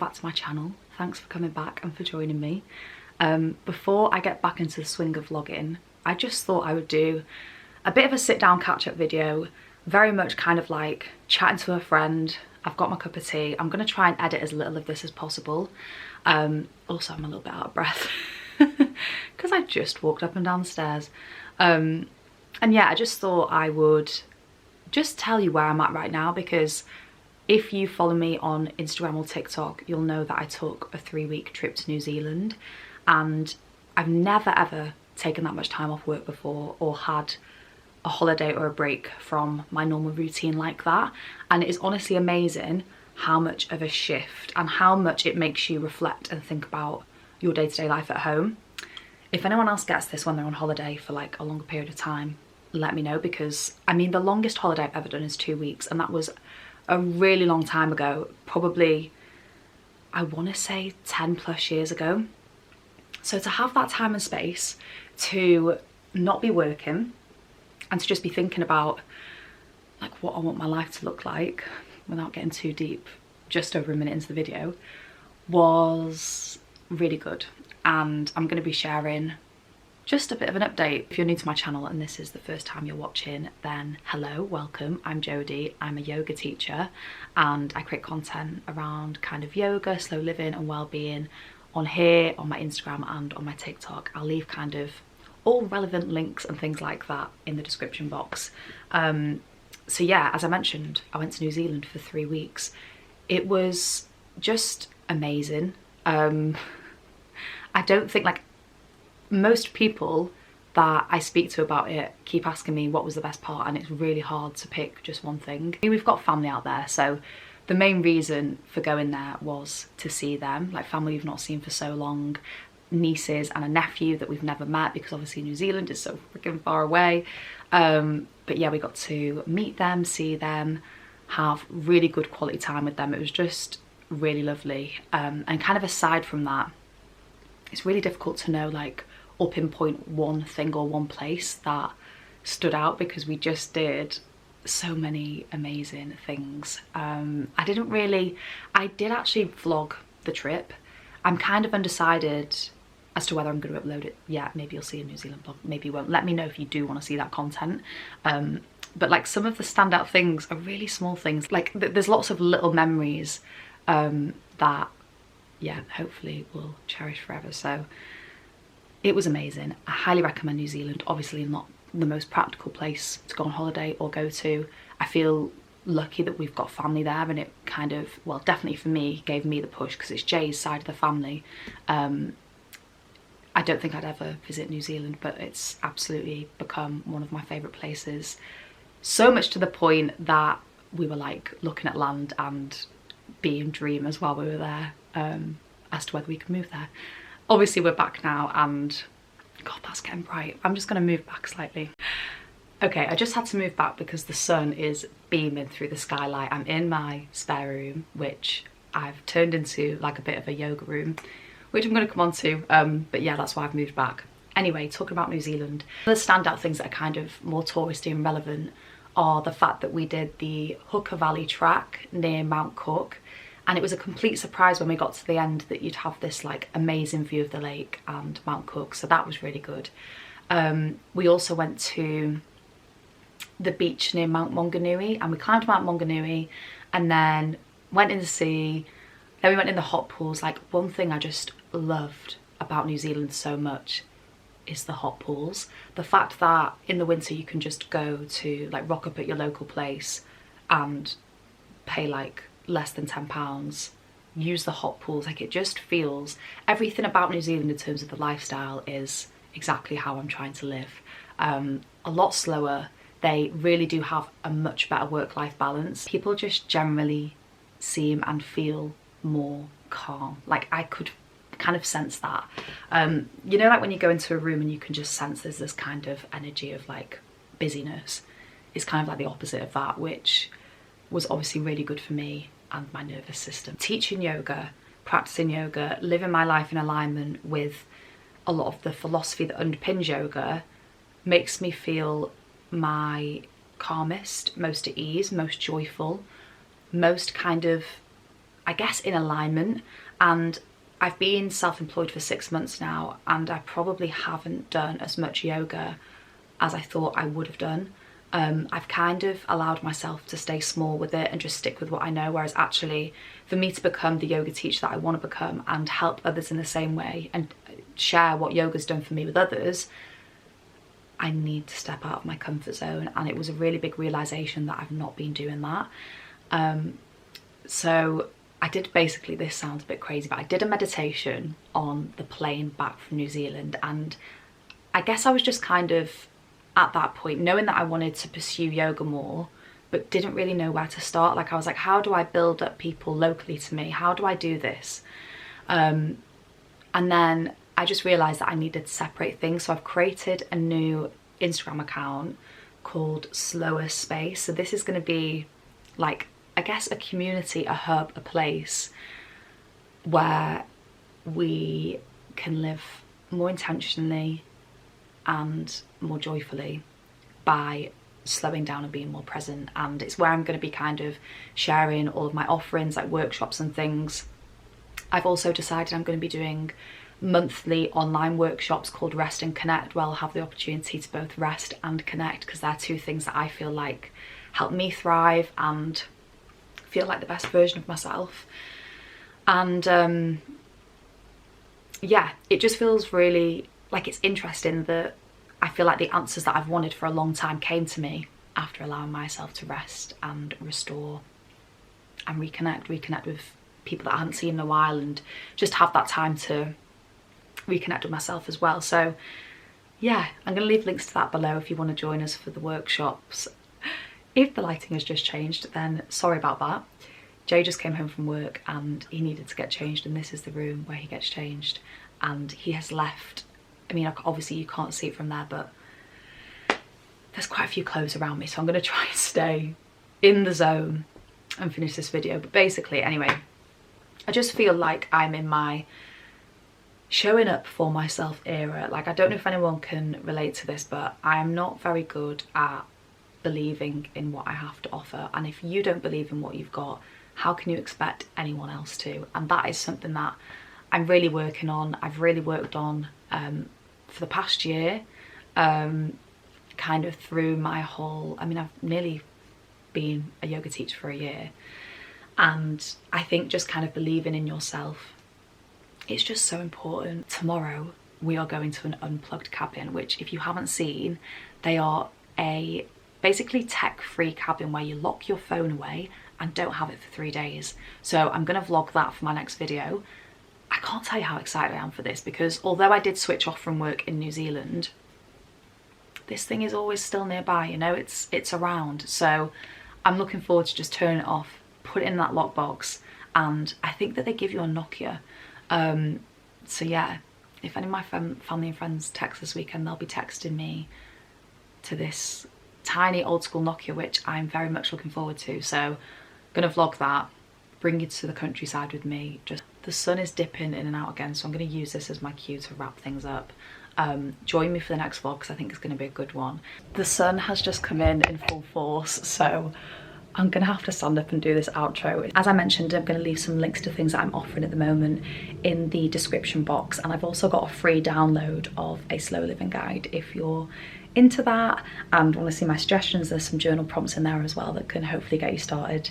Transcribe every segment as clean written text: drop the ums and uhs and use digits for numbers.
Back to my channel. Thanks for coming back and for joining me. Before I get back into the swing of vlogging, I just thought I would do a bit of a sit down catch up video, very much kind of like chatting to a friend. I've got my cup of tea. I'm going to try and edit as little of this as possible. Also, I'm a little bit out of breath because I just walked up and down the stairs. And yeah, I just thought I would just tell you where I'm at right now, because if you follow me on Instagram or TikTok, you'll know that I took a 3-week trip to New Zealand, and I've never ever taken that much time off work before or had a holiday or a break from my normal routine like that. And it is honestly amazing how much of a shift and how much it makes you reflect and think about your day-to-day life at home. If anyone else gets this when they're on holiday for like a longer period of time, let me know, because I mean the longest holiday I've ever done is 2 weeks, and that was a really long time ago, probably I want to say 10 plus years ago. So to have that time and space to not be working and to just be thinking about like what I want my life to look like without getting too deep just over a minute into the video was really good. And I'm going to be sharing just a bit of an update. If you're new to my channel and this is the first time you're watching, then hello, welcome. I'm Jodie. I'm a yoga teacher and I create content around kind of yoga, slow living and well-being on here, on my Instagram and on my TikTok. I'll leave kind of all relevant links and things like that in the description box. So yeah, as I mentioned, I went to New Zealand for 3 weeks. It was just amazing. I don't think, like, most people that I speak to about it keep asking me what was the best part, and it's really hard to pick just one thing. I mean, we've got family out there, so the main reason for going there was to see them, like family we've not seen for so long, nieces and a nephew that we've never met because obviously New Zealand is so freaking far away. But yeah, we got to meet them, see them, have really good quality time with them. It was just really lovely. And kind of aside from that, it's really difficult to know like or pinpoint one thing or one place that stood out, because we just did so many amazing things. I did actually vlog the trip. I'm kind of undecided as to whether I'm going to upload it yet. Maybe you'll see a New Zealand vlog, maybe you won't. Let me know if you do want to see that content. But like some of the standout things are really small things. Like there's lots of little memories that, yeah, hopefully we'll cherish forever. So it was amazing. I highly recommend New Zealand. Obviously not the most practical place to go on holiday or go to. I feel lucky that we've got family there, and it kind of, well, definitely for me, gave me the push because it's Jay's side of the family. I don't think I'd ever visit New Zealand, but it's absolutely become one of my favourite places. So much to the point that we were like looking at land and being dreamers while we were there, as to whether we could move there. Obviously we're back now, and God, that's getting bright. I'm just going to move back slightly. Okay, I just had to move back because the sun is beaming through the skylight. I'm in my spare room, which I've turned into like a bit of a yoga room, which I'm going to come on to, but yeah, that's why I've moved back. Anyway, talking about New Zealand, the standout things that are kind of more touristy and relevant are the fact that we did the Hooker Valley track near Mount Cook, and it was a complete surprise when we got to the end that you'd have this like amazing view of the lake and Mount Cook, so that was really good. We also went to the beach near Mount Maunganui, and we climbed Mount Maunganui and then went in the sea, then we went in the hot pools. Like, one thing I just loved about New Zealand so much is the hot pools. The fact that in the winter you can just go to like rock up at your local place and pay like less than £10, use the hot pools. Like, it just feels, everything about New Zealand in terms of the lifestyle is exactly how I'm trying to live. A lot slower. They really do have a much better work-life balance. People just generally seem and feel more calm. Like, I could kind of sense that. You know, like when you go into a room and you can just sense there's this kind of energy of like busyness. It's kind of like the opposite of that, which was obviously really good for me and my nervous system. Teaching yoga, practicing yoga, living my life in alignment with a lot of the philosophy that underpins yoga makes me feel my calmest, most at ease, most joyful, most kind of, I guess, in alignment. And I've been self-employed for 6 months now, and I probably haven't done as much yoga as I thought I would have done. I've kind of allowed myself to stay small with it and just stick with what I know, whereas actually for me to become the yoga teacher that I want to become and help others in the same way and share what yoga's done for me with others, I need to step out of my comfort zone. And it was a really big realization that I've not been doing that. So I did, basically, this sounds a bit crazy, but I did a meditation on the plane back from New Zealand, and I guess I was just kind of at that point knowing that I wanted to pursue yoga more, but didn't really know where to start. Like, I was like, how do I build up people locally to me? How do I do this? And then I just realized that I needed to separate things. So I've created a new Instagram account called Slower Space. So this is going to be like, I guess, a community, a hub, a place where we can live more intentionally and more joyfully by slowing down and being more present. And it's where I'm going to be kind of sharing all of my offerings, like workshops and things. I've also decided I'm going to be doing monthly online workshops called Rest and Connect, where I'll have the opportunity to both rest and connect, because they're two things that I feel like help me thrive and feel like the best version of myself. And yeah, it just feels really like it's interesting that I feel like the answers that I've wanted for a long time came to me after allowing myself to rest and restore and reconnect with people that I hadn't seen in a while, and just have that time to reconnect with myself as well. So yeah, I'm going to leave links to that below if you want to join us for the workshops. If the lighting has just changed, then sorry about that. Jay just came home from work and he needed to get changed, and this is the room where he gets changed, and he has left. I mean, obviously you can't see it from there, but there's quite a few clothes around me, so I'm going to try and stay in the zone and finish this video. But basically, anyway, I just feel like I'm in my showing up for myself era. Like, I don't know if anyone can relate to this, but I am not very good at believing in what I have to offer. And if you don't believe in what you've got, how can you expect anyone else to? And that is something that I'm really working on. I've really worked on for the past year, kind of through my whole, I mean, I've nearly been a yoga teacher for a year, and I think just kind of believing in yourself, it's just so important. Tomorrow we are going to an unplugged cabin, which, if you haven't seen, they are a basically tech-free cabin where you lock your phone away and don't have it for 3 days. So I'm gonna vlog that for my next video. I can't tell you how excited I am for this, because although I did switch off from work in New Zealand, this thing is always still nearby, you know, it's around. So I'm looking forward to just turning it off, put it in that lockbox, and I think that they give you a Nokia. So yeah, if any of my family and friends text this weekend, they'll be texting me to this tiny old school Nokia, which I'm very much looking forward to. So gonna vlog that, bring you to the countryside with me. Just, the sun is dipping in and out again, so I'm going to use this as my cue to wrap things up. Join me for the next vlog, because I think it's going to be a good one. The sun has just come in full force, so I'm going to have to stand up and do this outro. As I mentioned, I'm going to leave some links to things that I'm offering at the moment in the description box, and I've also got a free download of a slow living guide if you're into that and want to see my suggestions. There's some journal prompts in there as well that can hopefully get you started.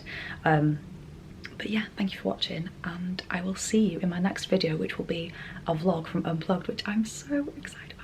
But yeah, thank you for watching, and I will see you in my next video, which will be a vlog from Unplugged, which I'm so excited